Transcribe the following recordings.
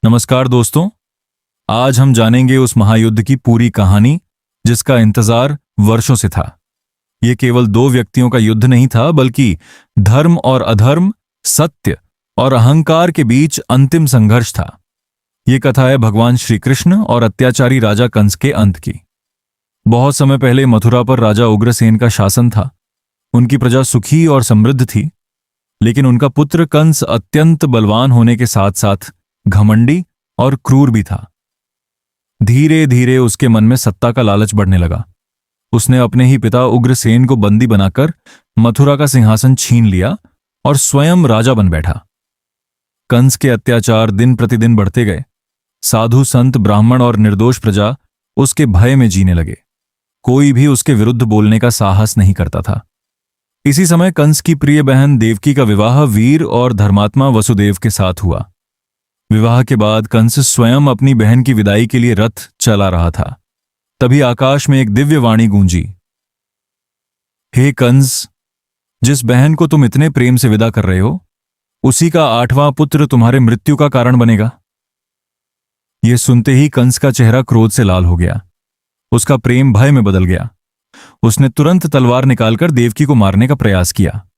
नमस्कार दोस्तों। आज हम जानेंगे उस महायुद्ध की पूरी कहानी जिसका इंतजार वर्षों से था। यह केवल दो व्यक्तियों का युद्ध नहीं था, बल्कि धर्म और अधर्म, सत्य और अहंकार के बीच अंतिम संघर्ष था। यह कथा है भगवान श्री कृष्ण और अत्याचारी राजा कंस के अंत की। बहुत समय पहले मथुरा पर राजा उग्रसेन का शासन था। उनकी प्रजा सुखी और समृद्ध थी, लेकिन उनका पुत्र कंस अत्यंत बलवान होने के साथ साथ घमंडी और क्रूर भी था। धीरे धीरे उसके मन में सत्ता का लालच बढ़ने लगा। उसने अपने ही पिता उग्रसेन को बंदी बनाकर मथुरा का सिंहासन छीन लिया और स्वयं राजा बन बैठा। कंस के अत्याचार दिन प्रतिदिन बढ़ते गए। साधु संत, ब्राह्मण और निर्दोष प्रजा उसके भय में जीने लगे। कोई भी उसके विरुद्ध बोलने का साहस नहीं करता था। इसी समय कंस की प्रिय बहन देवकी का विवाह वीर और धर्मात्मा वसुदेव के साथ हुआ। विवाह के बाद कंस स्वयं अपनी बहन की विदाई के लिए रथ चला रहा था। तभी आकाश में एक दिव्य वाणी गूंजी। हे कंस, जिस बहन को तुम इतने प्रेम से विदा कर रहे हो, उसी का 8वां पुत्र तुम्हारे मृत्यु का कारण बनेगा। यह सुनते ही कंस का चेहरा क्रोध से लाल हो गया। उसका प्रेम भय में बदल गया। उसने तुरंत तलवार निकालकर देवकी को मारने का प्रयास किया।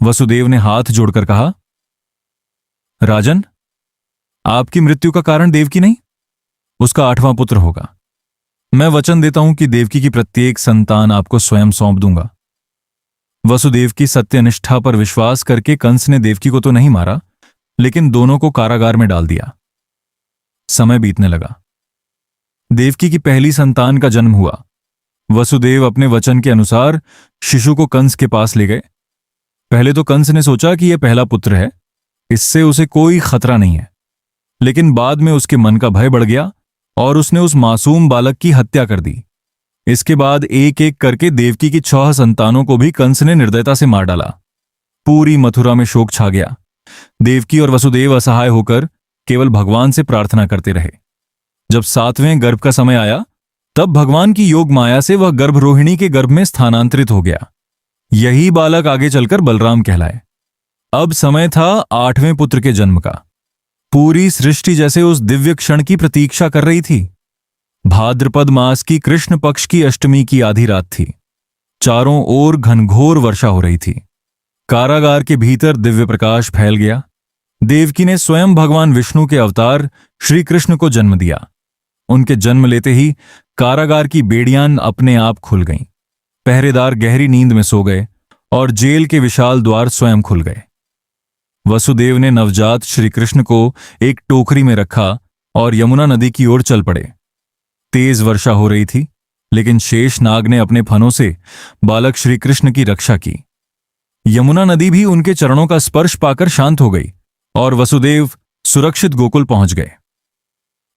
वसुदेव ने हाथ जोड़कर कहा, राजन, आपकी मृत्यु का कारण देवकी नहीं, उसका 8वां पुत्र होगा। मैं वचन देता हूं कि देवकी की प्रत्येक संतान आपको स्वयं सौंप दूंगा। वसुदेव की सत्यनिष्ठा पर विश्वास करके कंस ने देवकी को तो नहीं मारा, लेकिन दोनों को कारागार में डाल दिया। समय बीतने लगा। देवकी की पहली संतान का जन्म हुआ। वसुदेव अपने वचन के अनुसार शिशु को कंस के पास ले गए। पहले तो कंस ने सोचा कि यह पहला पुत्र है, इससे उसे कोई खतरा नहीं है। लेकिन बाद में उसके मन का भय बढ़ गया और उसने उस मासूम बालक की हत्या कर दी। इसके बाद एक एक करके देवकी की 6 संतानों को भी कंस ने निर्दयता से मार डाला। पूरी मथुरा में शोक छा गया। देवकी और वसुदेव असहाय होकर केवल भगवान से प्रार्थना करते रहे। जब 7वें गर्भ का समय आया, तब भगवान की योग माया से वह गर्भ रोहिणी के गर्भ में स्थानांतरित हो गया। यही बालक आगे चलकर बलराम कहलाए। अब समय था 8वें पुत्र के जन्म का। पूरी सृष्टि जैसे उस दिव्य क्षण की प्रतीक्षा कर रही थी। भाद्रपद मास की कृष्ण पक्ष की अष्टमी की आधी रात थी। चारों ओर घनघोर वर्षा हो रही थी। कारागार के भीतर दिव्य प्रकाश फैल गया। देवकी ने स्वयं भगवान विष्णु के अवतार श्री कृष्ण को जन्म दिया। उनके जन्म लेते ही कारागार की बेड़ियां अपने आप खुल गईं। पहरेदार गहरी नींद में सो गए और जेल के विशाल द्वार स्वयं खुल गए। वसुदेव ने नवजात श्री कृष्ण को एक टोकरी में रखा और यमुना नदी की ओर चल पड़े। तेज वर्षा हो रही थी, लेकिन शेष नाग ने अपने फनों से बालक श्री कृष्ण की रक्षा की। यमुना नदी भी उनके चरणों का स्पर्श पाकर शांत हो गई और वसुदेव सुरक्षित गोकुल पहुंच गए।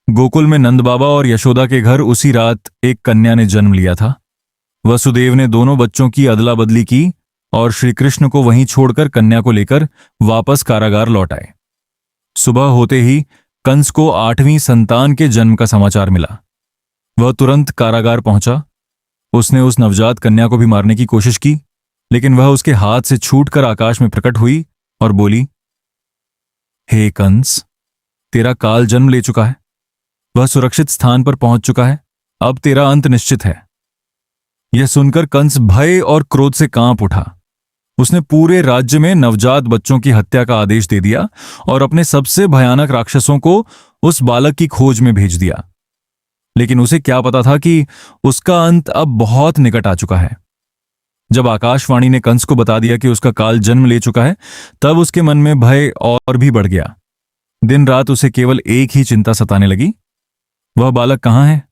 गोकुल में नंद बाबा और यशोदा के घर उसी रात एक कन्या ने जन्म लिया था। वसुदेव ने दोनों बच्चों की अदला बदली की और श्री कृष्ण को वहीं छोड़कर कन्या को लेकर वापस कारागार लौट आए। सुबह होते ही कंस को 8वीं संतान के जन्म का समाचार मिला। वह तुरंत कारागार पहुंचा। उसने उस नवजात कन्या को भी मारने की कोशिश की, लेकिन वह उसके हाथ से छूटकर आकाश में प्रकट हुई और बोली, हे कंस, तेरा काल जन्म ले चुका है। वह सुरक्षित स्थान पर पहुंच चुका है। अब तेरा अंत निश्चित है। यह सुनकर कंस भय और क्रोध से कांप उठा। उसने पूरे राज्य में नवजात बच्चों की हत्या का आदेश दे दिया और अपने सबसे भयानक राक्षसों को उस बालक की खोज में भेज दिया। लेकिन उसे क्या पता था कि उसका अंत अब बहुत निकट आ चुका है। जब आकाशवाणी ने कंस को बता दिया कि उसका काल जन्म ले चुका है, तब उसके मन में भय और भी बढ़ गया। दिन रात उसे केवल एक ही चिंता सताने लगी, वह बालक कहाँ है।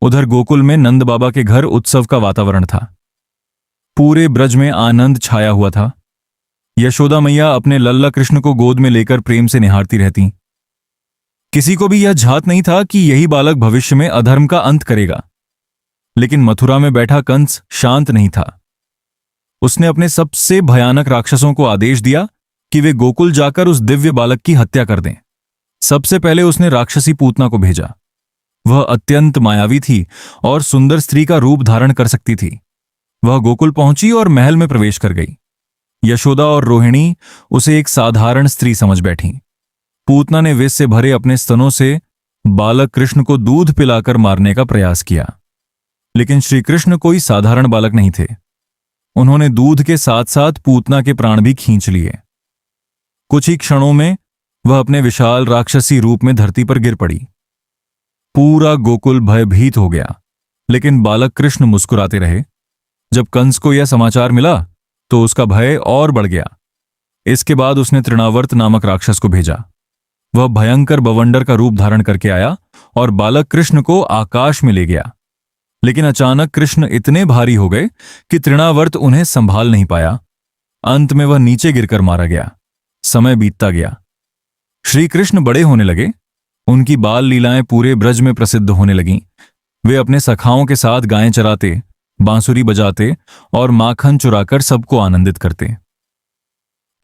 उधर गोकुल में नंद बाबा के घर उत्सव का वातावरण था। पूरे ब्रज में आनंद छाया हुआ था। यशोदा मैया अपने लल्ला कृष्ण को गोद में लेकर प्रेम से निहारती रहती। किसी को भी यह झात नहीं था कि यही बालक भविष्य में अधर्म का अंत करेगा। लेकिन मथुरा में बैठा कंस शांत नहीं था। उसने अपने सबसे भयानक राक्षसों को आदेश दिया कि वे गोकुल जाकर उस दिव्य बालक की हत्या कर दें। सबसे पहले उसने राक्षसी पूतना को भेजा। वह अत्यंत मायावी थी और सुंदर स्त्री का रूप धारण कर सकती थी। वह गोकुल पहुंची और महल में प्रवेश कर गई। यशोदा और रोहिणी उसे एक साधारण स्त्री समझ बैठी। पूतना ने विष से भरे अपने स्तनों से बालक कृष्ण को दूध पिलाकर मारने का प्रयास किया, लेकिन श्री कृष्ण कोई साधारण बालक नहीं थे। उन्होंने दूध के साथ साथ पूतना के प्राण भी खींच लिए। कुछ ही क्षणों में वह अपने विशाल राक्षसी रूप में धरती पर गिर पड़ी। पूरा गोकुल भयभीत हो गया, लेकिन बालक कृष्ण मुस्कुराते रहे। जब कंस को यह समाचार मिला तो उसका भय और बढ़ गया। इसके बाद उसने तृणावर्त नामक राक्षस को भेजा। वह भयंकर बवंडर का रूप धारण करके आया और बालक कृष्ण को आकाश में ले गया। लेकिन अचानक कृष्ण इतने भारी हो गए कि तृणावर्त उन्हें संभाल नहीं पाया। अंत में वह नीचे गिरकर मारा गया। समय बीतता गया। श्री कृष्ण बड़े होने लगे। उनकी बाल लीलाएं पूरे ब्रज में प्रसिद्ध होने लगीं। वे अपने सखाओं के साथ गायें चराते, बांसुरी बजाते और माखन चुराकर सबको आनंदित करते।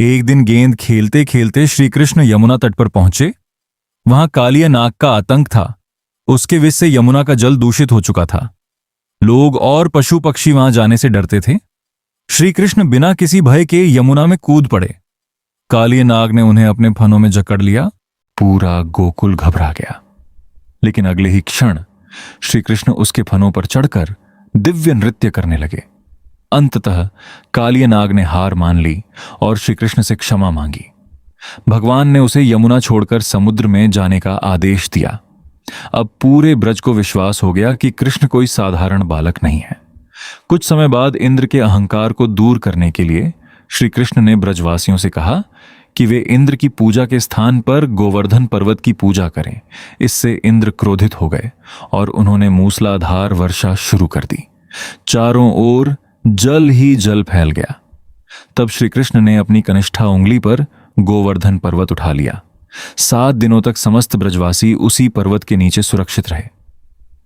एक दिन गेंद खेलते खेलते श्री कृष्ण यमुना तट पर पहुंचे। वहां कालिया नाग का आतंक था। उसके विष से यमुना का जल दूषित हो चुका था। लोग और पशु पक्षी वहां जाने से डरते थे। श्री कृष्ण बिना किसी भय के यमुना में कूद पड़े। कालिया नाग ने उन्हें अपने फनों में जकड़ लिया। पूरा गोकुल घबरा गया। लेकिन अगले ही क्षण श्री कृष्ण उसके फनों पर चढ़कर दिव्य नृत्य करने लगे। अंततः कालिया नाग ने हार मान ली और श्री कृष्ण से क्षमा मांगी। भगवान ने उसे यमुना छोड़कर समुद्र में जाने का आदेश दिया। अब पूरे ब्रज को विश्वास हो गया कि कृष्ण कोई साधारण बालक नहीं है। कुछ समय बाद इंद्र के अहंकार को दूर करने के लिए श्री कृष्ण ने ब्रजवासियों से कहा कि वे इंद्र की पूजा के स्थान पर गोवर्धन पर्वत की पूजा करें। इससे इंद्र क्रोधित हो गए और उन्होंने मूसलाधार वर्षा शुरू कर दी। चारों ओर जल ही जल फैल गया। तब श्री कृष्ण ने अपनी कनिष्ठा उंगली पर गोवर्धन पर्वत उठा लिया। 7 दिनों तक समस्त ब्रजवासी उसी पर्वत के नीचे सुरक्षित रहे।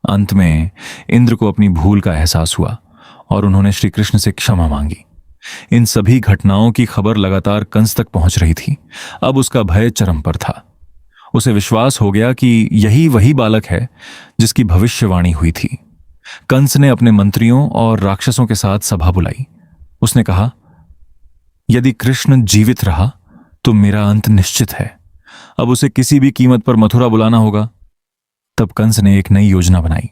अंत में इंद्र को अपनी भूल का एहसास हुआ और उन्होंने श्री कृष्ण से क्षमा मांगी। इन सभी घटनाओं की खबर लगातार कंस तक पहुंच रही थी। अब उसका भय चरम पर था। उसे विश्वास हो गया कि यही वही बालक है जिसकी भविष्यवाणी हुई थी। कंस ने अपने मंत्रियों और राक्षसों के साथ सभा बुलाई। उसने कहा, यदि कृष्ण जीवित रहा तो मेरा अंत निश्चित है। अब उसे किसी भी कीमत पर मथुरा बुलाना होगा। तब कंस ने एक नई योजना बनाई।